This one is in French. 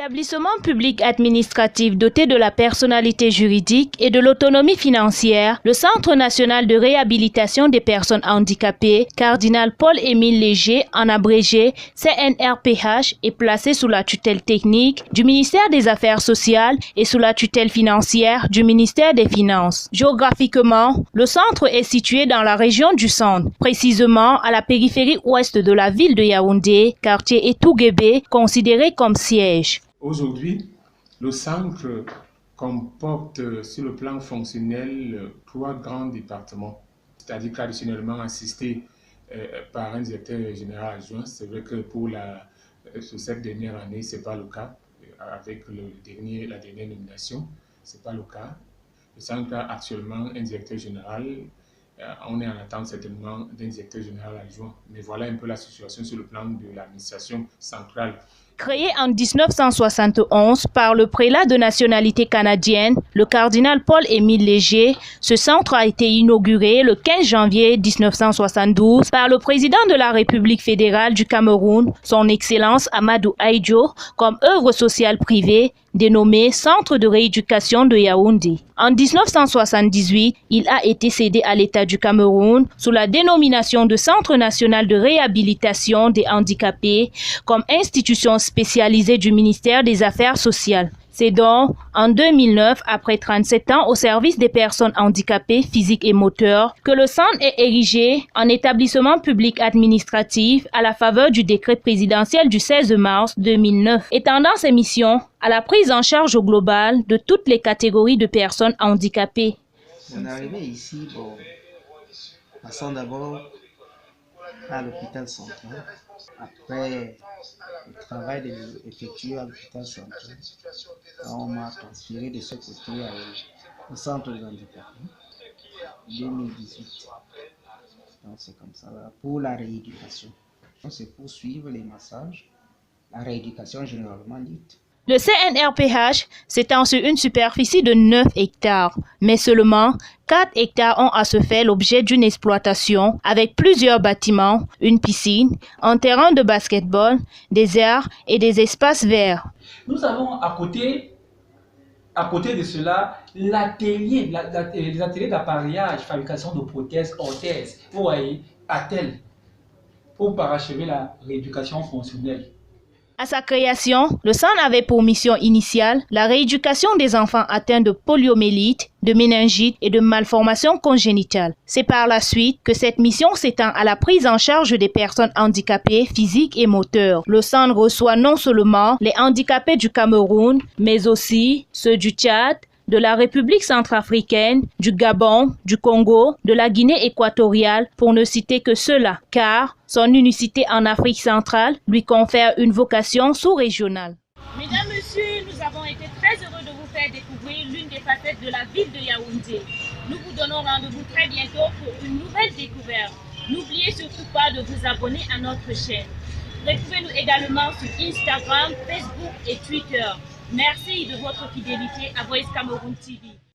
Établissement public administratif doté de la personnalité juridique et de l'autonomie financière, le Centre national de réhabilitation des personnes handicapées, Cardinal Paul-Émile Léger, en abrégé CNRPH, est placé sous la tutelle technique du ministère des Affaires sociales et sous la tutelle financière du ministère des Finances. Géographiquement, le centre est situé dans la région du Centre, précisément à la périphérie ouest de la ville de Yaoundé, quartier Etouguébé, considéré comme siège. Aujourd'hui, le centre comporte sur le plan fonctionnel 3 grands départements, c'est-à-dire traditionnellement assistés par un directeur général adjoint. C'est vrai que pour cette dernière année, ce n'est pas le cas. Avec la dernière nomination, ce n'est pas le cas. Le centre a actuellement un directeur général. On est en attente certainement d'un directeur général adjoint. Mais voilà un peu la situation sur le plan de l'administration centrale. Créé en 1971 par le prélat de nationalité canadienne, le cardinal Paul-Émile Léger, ce centre a été inauguré le 15 janvier 1972 par le président de la République fédérale du Cameroun, son Excellence Amadou Ahidjo, comme œuvre sociale privée dénommé Centre de rééducation de Yaoundé. En 1978, il a été cédé à l'État du Cameroun sous la dénomination de Centre national de réhabilitation des handicapés comme institution spécialisée du ministère des Affaires sociales. C'est donc en 2009, après 37 ans au service des personnes handicapées physiques et moteurs, que le centre est érigé en établissement public administratif à la faveur du décret présidentiel du 16 mars 2009, étendant ses missions à la prise en charge globale de toutes les catégories de personnes handicapées. On est arrivé ici, passons d'abord à l'hôpital central. Après le travail effectué à l'hôpital central, on m'a transféré de ce côté au centre de handicap. 2018. Donc c'est comme ça, pour la rééducation. C'est pour suivre les massages, la rééducation généralement dite. Le CNRPH s'étend sur une superficie de 9 hectares, mais seulement 4 hectares ont à ce fait l'objet d'une exploitation avec plusieurs bâtiments, une piscine, un terrain de basketball, des aires et des espaces verts. Nous avons à côté de cela les ateliers d'appareillage, fabrication de prothèses, orthèses, vous voyez, attelles, pour parachever la rééducation fonctionnelle. À sa création, le centre avait pour mission initiale la rééducation des enfants atteints de poliomyélite, de méningite et de malformations congénitales. C'est par la suite que cette mission s'étend à la prise en charge des personnes handicapées physiques et moteurs. Le centre reçoit non seulement les handicapés du Cameroun, mais aussi ceux du Tchad, de la République centrafricaine, du Gabon, du Congo, de la Guinée équatoriale, pour ne citer que ceux-là, car son unicité en Afrique centrale lui confère une vocation sous-régionale. Mesdames, Messieurs, nous avons été très heureux de vous faire découvrir l'une des facettes de la ville de Yaoundé. Nous vous donnons rendez-vous très bientôt pour une nouvelle découverte. N'oubliez surtout pas de vous abonner à notre chaîne. Retrouvez-nous également sur Instagram, Facebook et Twitter. Merci de votre fidélité à Voice Cameroun TV.